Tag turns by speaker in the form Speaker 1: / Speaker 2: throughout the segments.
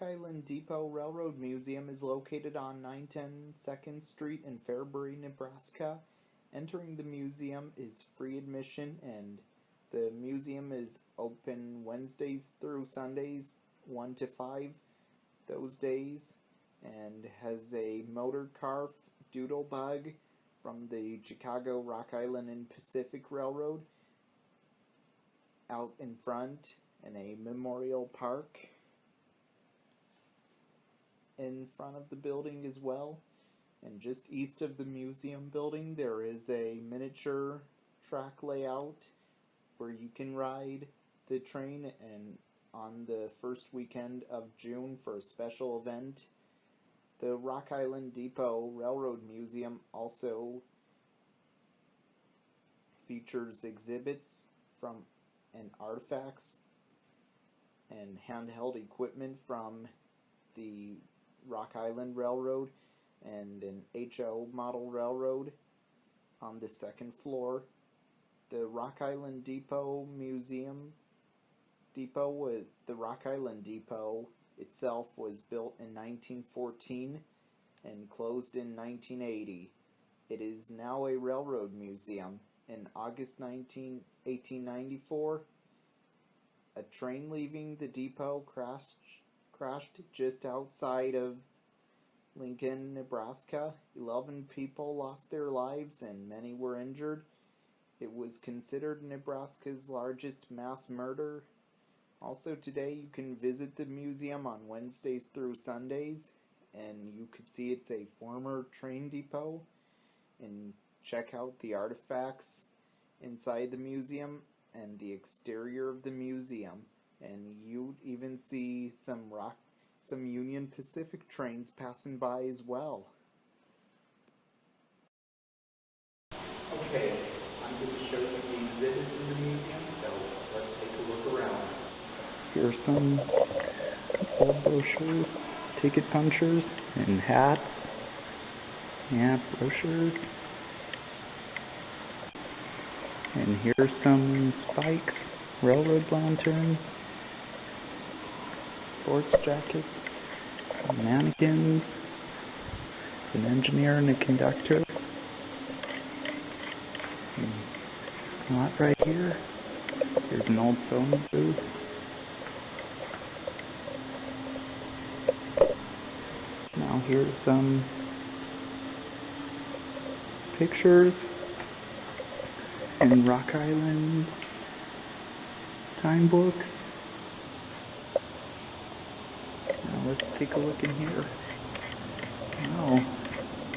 Speaker 1: Island Depot Railroad Museum is located on 910 2nd Street in Fairbury, Nebraska. Entering the museum is free admission, and the museum is open Wednesdays through Sundays, 1 to 5 those days, and has a motor car doodle bug from the Chicago, Rock Island, and Pacific Railroad out in front, and a memorial park in front of the building as well. And just east of the museum building there is a miniature track layout where you can ride the train, and on the first weekend of June for a special event. The Rock Island Depot Railroad Museum also features exhibits from and artifacts and handheld equipment from the Rock Island Railroad and an HO model railroad on the second floor. The Rock Island Depot the Rock Island Depot itself was built in 1914 and closed in 1980. It is now a railroad museum. In August 1894, a train leaving the depot crashed just outside of Lincoln, Nebraska. 11 people lost their lives and many were injured. It was considered Nebraska's largest mass murder. Also today you can visit the museum on Wednesdays through Sundays, and you could see it's a former train depot, and check out the artifacts inside the museum and the exterior of the museum, and you even see some Union Pacific trains passing by as well. Okay, I'm going to show you the exhibits in the museum, so let's take a look around. Here are some old brochures, ticket punchers, and hats. Yeah, brochures. And here's some spikes, railroad lanterns, sports jackets, mannequins, an engineer and a conductor. A lot right here. Here's an old phone booth. Now here's some pictures and Rock Island time books. Now let's take a look in here. Wow,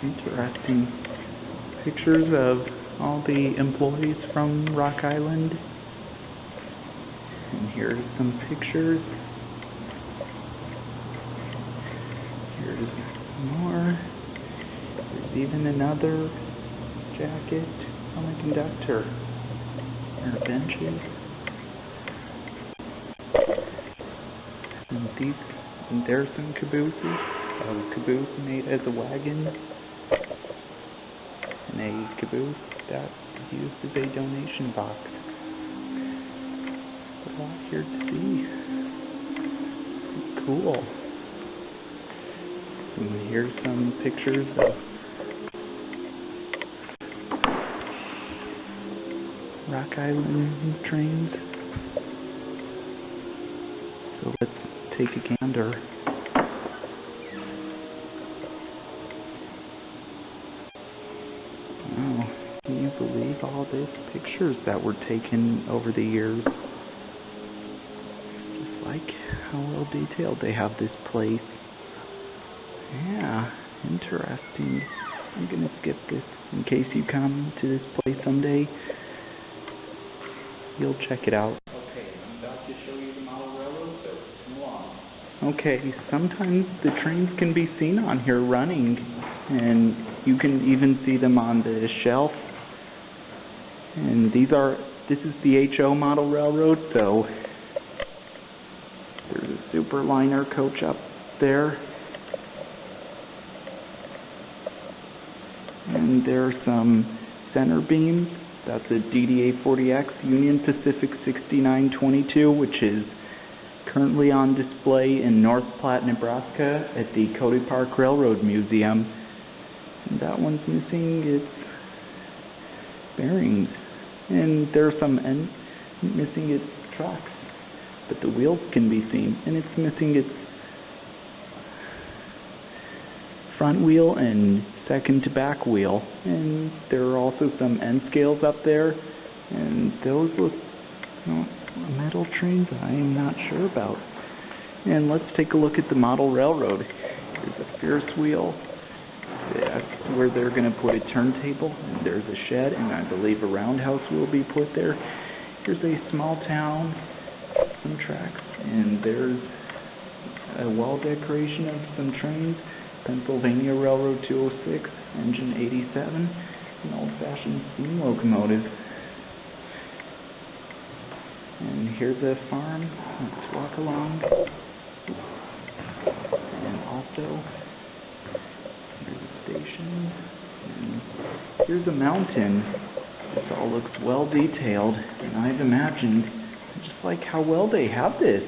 Speaker 1: interesting. Pictures of all the employees from Rock Island. And here's some pictures. Here's more. There's even another jacket on the conductor. There are benches. And there's some cabooses. A caboose made as a wagon. And a caboose that is used as a donation box. A lot here to see. Cool. And here's some pictures of Rock Island trains. So let's take a gander. Wow, can you believe all these pictures that were taken over the years? Just like how well detailed they have this place. Yeah, interesting. I'm gonna skip this in case you come to this place someday. You'll check it out. Okay, I'm about to show you the model railroad, so come along. Okay, sometimes the trains can be seen on here running, and you can even see them on the shelf. And this is the HO model railroad, so there's a Superliner coach up there. And there are some center beams. That's a DDA 40X Union Pacific 6922, which is
Speaker 2: currently on display in North Platte, Nebraska at the Cody Park Railroad Museum. And that one's missing its bearings, and there are some missing its tracks, but the wheels can be seen, and it's missing its front wheel and second to back wheel. And there are also some end scales up there, and those look metal trains I am not sure about. And let's take a look at the model railroad. There's a Ferris wheel. That's where they're going to put a turntable. And there's a shed, and I believe a roundhouse will be put there. Here's a small town, some tracks, and there's a wall decoration of some trains. Pennsylvania Railroad 206, engine 87, an old-fashioned steam locomotive. And here's a farm. Let's walk along. And also, here's a station. And here's a mountain. This all looks well detailed, and I've imagined just like how well they have this.